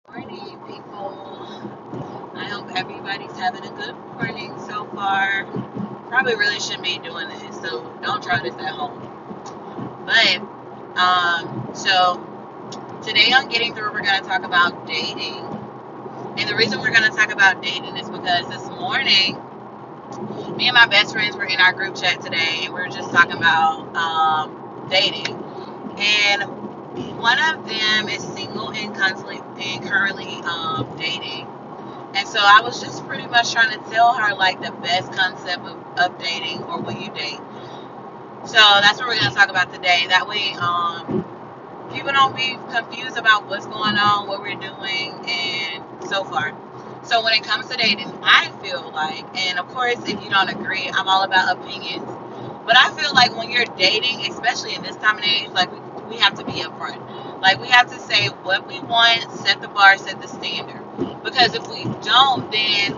Morning, people. I hope everybody's having a good morning so far. Probably really shouldn't be doing this, so don't try this at home. But so today on Getting Through, we're gonna talk about dating, and the reason we're gonna talk about dating is because this morning, me and my best friends were in our group chat today, and we were just talking about dating, and one of them is single and currently dating. And so I was just pretty much trying to tell her like the best concept of dating or will you date. So that's what we're gonna talk about today. That way, people don't be confused about what's going on, what we're doing, and so far. So when it comes to dating, I feel like, and of course, if you don't agree, I'm all about opinions. But I feel like when you're dating, especially in this time and age, like we have to be upfront. Like we have to say what we want, set the bar, set the standard. Because if we don't, then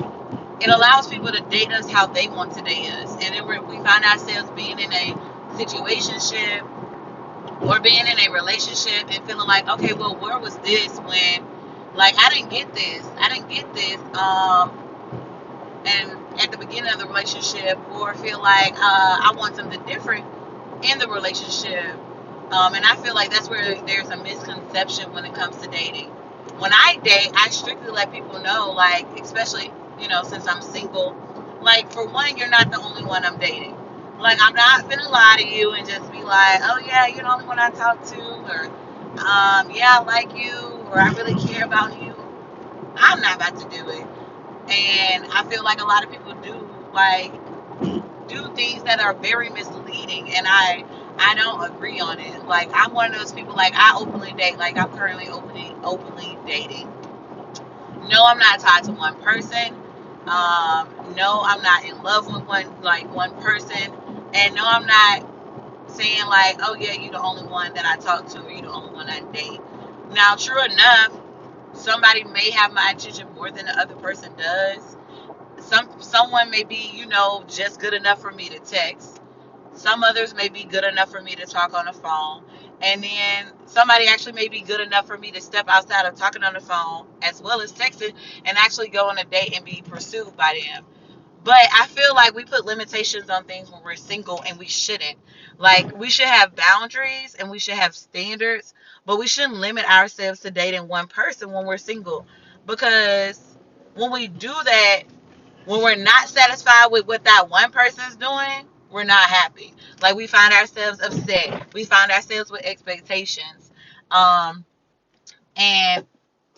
it allows people to date us how they want to date us. And then we find ourselves being in a situationship or being in a relationship and feeling like, okay, well, where was this when, like, I didn't get this, and at the beginning of the relationship, or feel like I want something different in the relationship. And I feel like that's where there's a misconception when it comes to dating. When I date, I strictly let people know, like, especially, since I'm single, like, for one, you're not the only one I'm dating. Like, I'm not gonna lie to you and just be like, oh, yeah, you're the only one I talk to, or, yeah, I like you, or I really care about you. I'm not about to do it. And I feel like a lot of people do, like, do things that are very misleading, and I don't agree on it. Like, I'm one of those people, like, I openly date. Like, I'm currently openly dating. No, I'm not tied to one person. No, I'm not in love with one person. And no, I'm not saying like, oh yeah, you're the only one that I talk to, or you're the only one I date. Now, true enough, somebody may have my attention more than the other person does. Someone may be, just good enough for me to text. Some others may be good enough for me to talk on the phone. And then somebody actually may be good enough for me to step outside of talking on the phone as well as texting and actually go on a date and be pursued by them. But I feel like we put limitations on things when we're single, and we shouldn't. Like, we should have boundaries and we should have standards, but we shouldn't limit ourselves to dating one person when we're single. Because when we do that, when we're not satisfied with what that one person's doing, we're not happy. Like, we find ourselves upset. We find ourselves with expectations. Um, and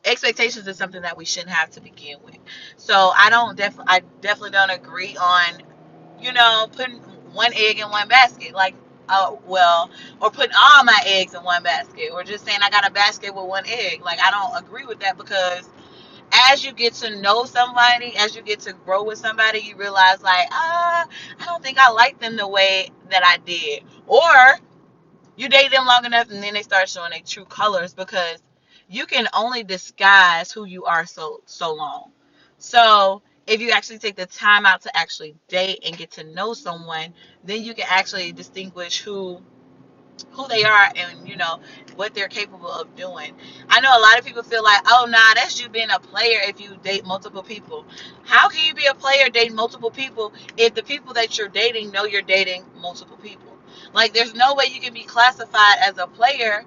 expectations is something that we shouldn't have to begin with. So I definitely don't agree on, putting one egg in one basket. Like, or putting all my eggs in one basket, or just saying I got a basket with one egg. Like, I don't agree with that, because as you get to know somebody, as you get to grow with somebody, you realize, like, I don't think I like them the way that I did. Or you date them long enough and then they start showing their true colors, because you can only disguise who you are so long. So if you actually take the time out to actually date and get to know someone, then you can actually distinguish who they are, and what they're capable of doing. I know a lot of people feel like, oh nah, that's you being a player if you date multiple people. How can you be a player dating multiple people if the people that you're dating know you're dating multiple people? Like, there's no way you can be classified as a player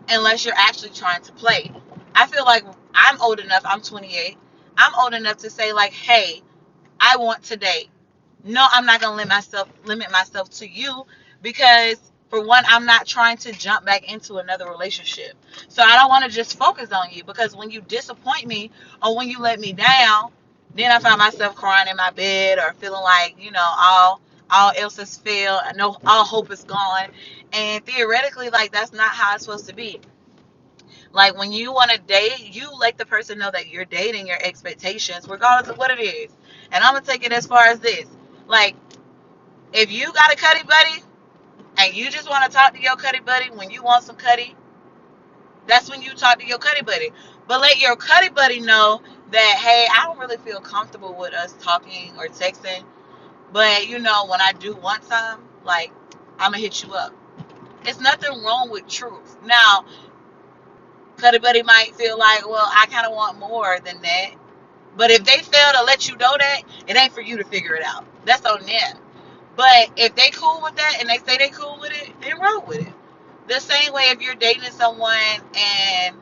unless you're actually trying to play. I feel like I'm old enough, I'm 28, I'm old enough to say, like, hey, I want to date. No, I'm not gonna limit myself to you, because for one, I'm not trying to jump back into another relationship. So I don't want to just focus on you, because when you disappoint me or when you let me down, then I find myself crying in my bed or feeling like, all else has failed. I know all hope is gone. And theoretically, like, that's not how it's supposed to be. Like, when you want to date, you let the person know that you're dating, your expectations, regardless of what it is. And I'm gonna take it as far as this. Like, if you got a cuddy buddy and you just want to talk to your cuddy buddy when you want some cuddy, that's when you talk to your cuddy buddy. But let your cuddy buddy know that, hey, I don't really feel comfortable with us talking or texting. But, when I do want some, like, I'm going to hit you up. There's nothing wrong with truth. Now, Cuddy Buddy might feel like, well, I kind of want more than that. But if they fail to let you know that, it ain't for you to figure it out. That's on them. But if they cool with that and they say they cool with it, then roll with it. The same way if you're dating someone and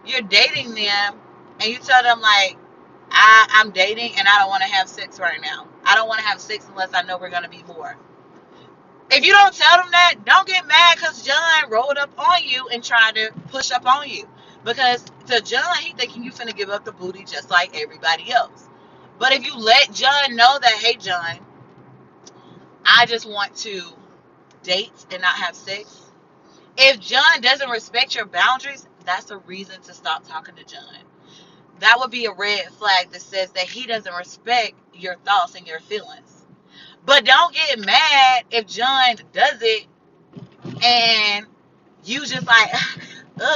you're dating them and you tell them like, I'm dating and I don't want to have sex right now. I don't want to have sex unless I know we're going to be more. If you don't tell them that, don't get mad because John rolled up on you and tried to push up on you. Because to John, he thinking you finna give up the booty just like everybody else. But if you let John know that, hey, John, I just want to date and not have sex. If John doesn't respect your boundaries, that's a reason to stop talking to John. That would be a red flag that says that he doesn't respect your thoughts and your feelings. But don't get mad if John does it and you just like,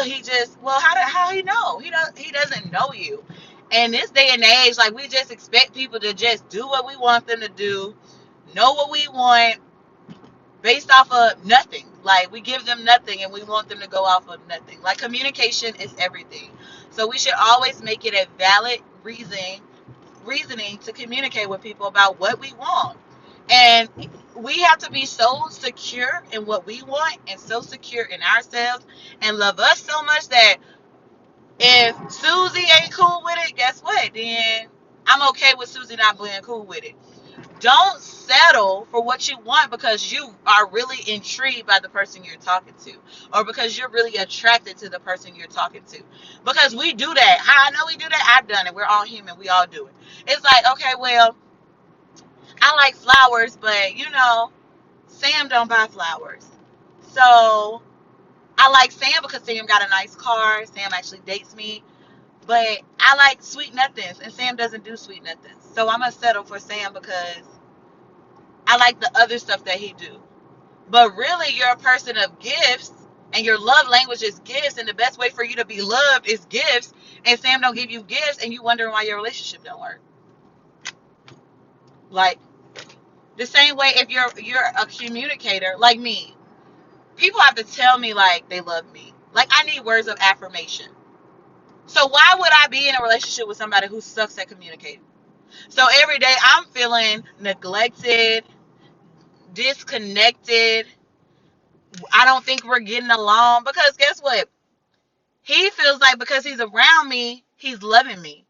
he just, well, how he know? He doesn't know you. And this day and age, like, we just expect people to just do what we want them to do, know what we want, based off of nothing. Like, we give them nothing and we want them to go off of nothing. Like, communication is everything. So we should always make it a valid reasoning to communicate with people about what we want. And we have to be so secure in what we want and so secure in ourselves and love us so much that if Susie ain't cool with it, guess what? Then I'm okay with Susie not being cool with it. Don't settle for what you want because you are really intrigued by the person you're talking to, or because you're really attracted to the person you're talking to. Because we do that. How I know we do that? I've done it. We're all human. We all do it. It's like, okay, well, I like flowers, but Sam don't buy flowers. So I like Sam because Sam got a nice car. Sam actually dates me. But I like sweet nothings, and Sam doesn't do sweet nothings. So I'm going to settle for Sam because I like the other stuff that he do. But really, you're a person of gifts, and your love language is gifts, and the best way for you to be loved is gifts, and Sam don't give you gifts, and you wondering why your relationship don't work. Like, the same way if you're a communicator, like me, people have to tell me, like, they love me. Like, I need words of affirmation. So why would I be in a relationship with somebody who sucks at communicating? So every day I'm feeling neglected, disconnected. I don't think we're getting along because guess what? He feels like because he's around me, he's loving me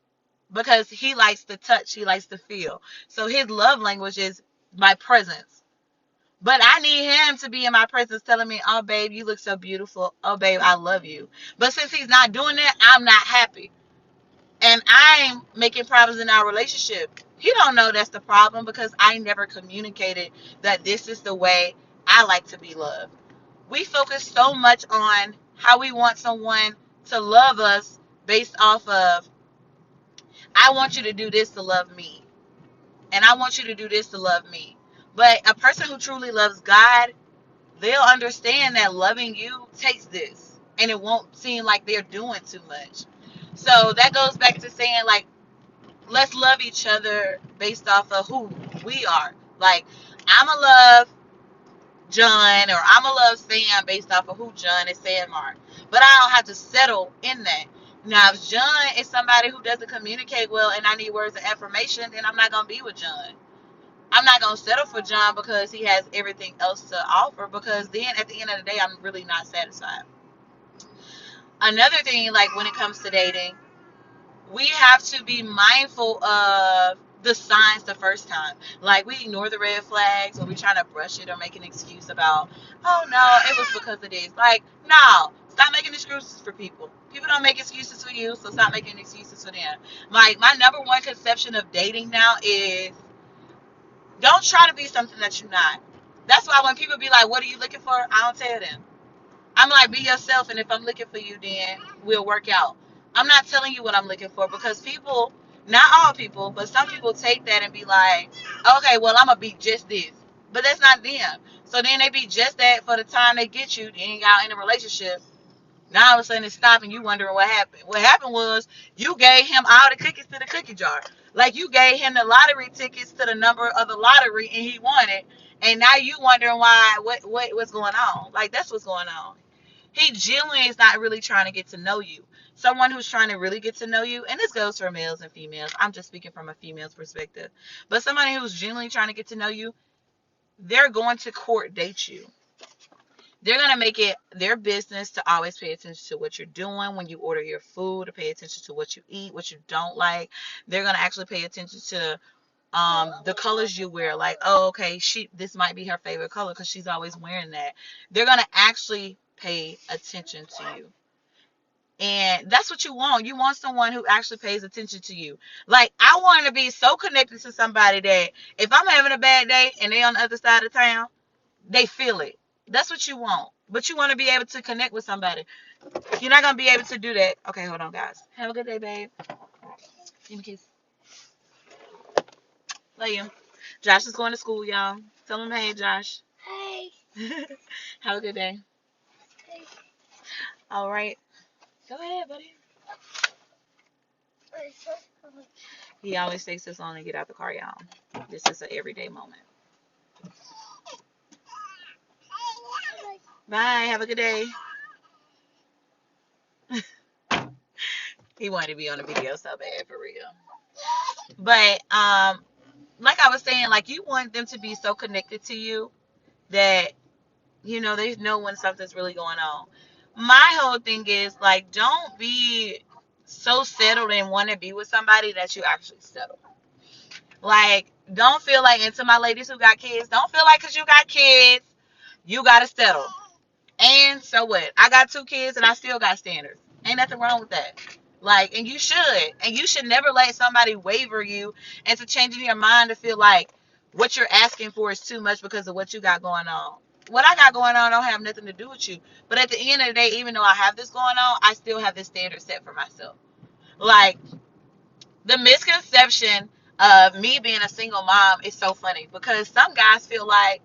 because he likes to touch, he likes to feel. So his love language is my presence. But I need him to be in my presence telling me, oh, babe, you look so beautiful. Oh, babe, I love you. But since he's not doing that, I'm not happy. And I'm making problems in our relationship. He don't know that's the problem because I never communicated that this is the way I like to be loved. We focus so much on how we want someone to love us based off of, I want you to do this to love me. And I want you to do this to love me. But a person who truly loves God, they'll understand that loving you takes this. And it won't seem like they're doing too much. So that goes back to saying, like, let's love each other based off of who we are. Like, I'm going to love John, or I'm going to love Sam based off of who John and Sam are. But I don't have to settle in that. Now, if John is somebody who doesn't communicate well and I need words of affirmation, then I'm not going to be with John. I'm not going to settle for John because he has everything else to offer, because then at the end of the day, I'm really not satisfied. Another thing, like when it comes to dating, we have to be mindful of the signs the first time. Like, we ignore the red flags, or we try to brush it or make an excuse about, oh no, it was because of this. Like, no, stop making excuses for people. People don't make excuses for you, so stop making excuses for them. Like, my number one conception of dating now is, don't try to be something that you're not. That's why when people be like, what are you looking for? I don't tell them. I'm like, be yourself, and if I'm looking for you, then we'll work out. I'm not telling you what I'm looking for, because people, not all people, but some people take that and be like, okay, well, I'm going to be just this. But that's not them. So then they be just that for the time they get you, then y'all in a relationship. Now all of a sudden it's stopping, you wondering what happened. What happened was you gave him all the cookies to the cookie jar. Like, you gave him the lottery tickets to the number of the lottery, and he won it. And now you wondering why, what's going on. Like, that's what's going on. He genuinely is not really trying to get to know you. Someone who's trying to really get to know you, and this goes for males and females. I'm just speaking from a female's perspective. But somebody who's genuinely trying to get to know you, they're going to court date you. They're going to make it their business to always pay attention to what you're doing when you order your food, to pay attention to what you eat, what you don't like. They're going to actually pay attention to the colors you wear. Like, oh, okay, this might be her favorite color because she's always wearing that. They're going to actually pay attention to you. And that's what you want. You want someone who actually pays attention to you. Like, I want to be so connected to somebody that if I'm having a bad day and they on the other side of town, they feel it. That's what you want. But you want to be able to connect with somebody. You're not going to be able to do that. Okay, hold on, guys. Have a good day, babe. Give me a kiss. Love you. Josh is going to school, y'all. Tell him, hey, Josh. Hey. Have a good day. Hey. All right. Go ahead, buddy. He always takes this on and get out the car, y'all. This is an everyday moment. Bye. Have a good day. He wanted to be on the video so bad, for real. But like I was saying, like, you want them to be so connected to you that they know when something's really going on. My whole thing is, like, don't be so settled and want to be with somebody that you actually settle. Like, don't feel like, and to my ladies who got kids, don't feel like because you got kids, you got to settle. And so what? I got 2 kids and I still got standards. Ain't nothing wrong with that. Like, and you should. And you should never let somebody waver you into changing your mind to feel like what you're asking for is too much because of what you got going on. What I got going on don't have nothing to do with you. But at the end of the day, even though I have this going on, I still have this standard set for myself. Like, the misconception of me being a single mom is so funny because some guys feel like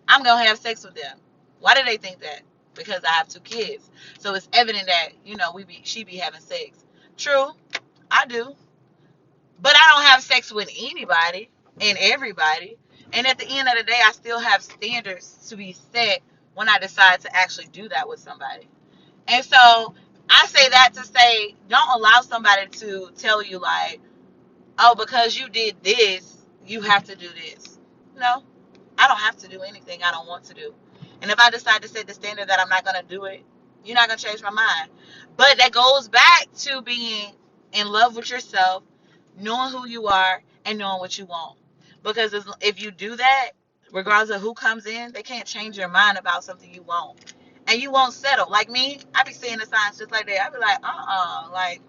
I'm going to have sex with them. Why do they think that? Because I have 2 kids. So it's evident that, she be having sex. True, I do. But I don't have sex with anybody and everybody. And at the end of the day, I still have standards to be set when I decide to actually do that with somebody. And so I say that to say, don't allow somebody to tell you, like, oh, because you did this, you have to do this. No, I don't have to do anything I don't want to do. And if I decide to set the standard that I'm not going to do it, you're not going to change my mind. But that goes back to being in love with yourself, knowing who you are, and knowing what you want. Because if you do that, regardless of who comes in, they can't change your mind about something you want. And you won't settle. Like me, I be seeing the signs just like that. I be like, like,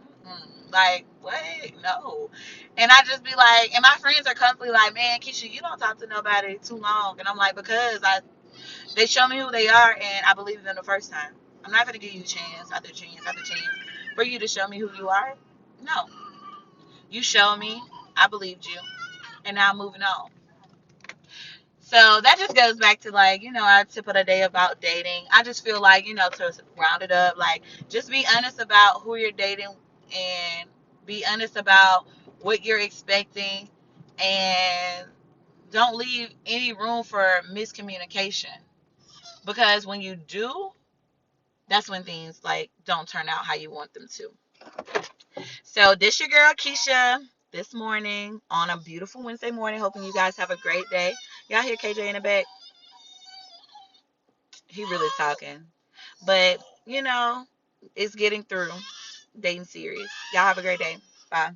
like, what? No. And I just be like, and my friends are constantly like, man, Keisha, you don't talk to nobody too long. And I'm like, because they show me who they are, and I believe them the first time. I'm not going to give you chance after chance after chance for you to show me who you are. No. You show me, I believed you, and now I'm moving on. So that just goes back to, like, our tip of the day about dating. I just feel like, to round it up, like, just be honest about who you're dating and be honest about what you're expecting, and don't leave any room for miscommunication. Because when you do, that's when things, like, don't turn out how you want them to. So this your girl Keisha this morning on a beautiful Wednesday morning. Hoping you guys have a great day. Y'all hear KJ in the back? He really talking. But, it's getting through. Dating series. Y'all have a great day. Bye.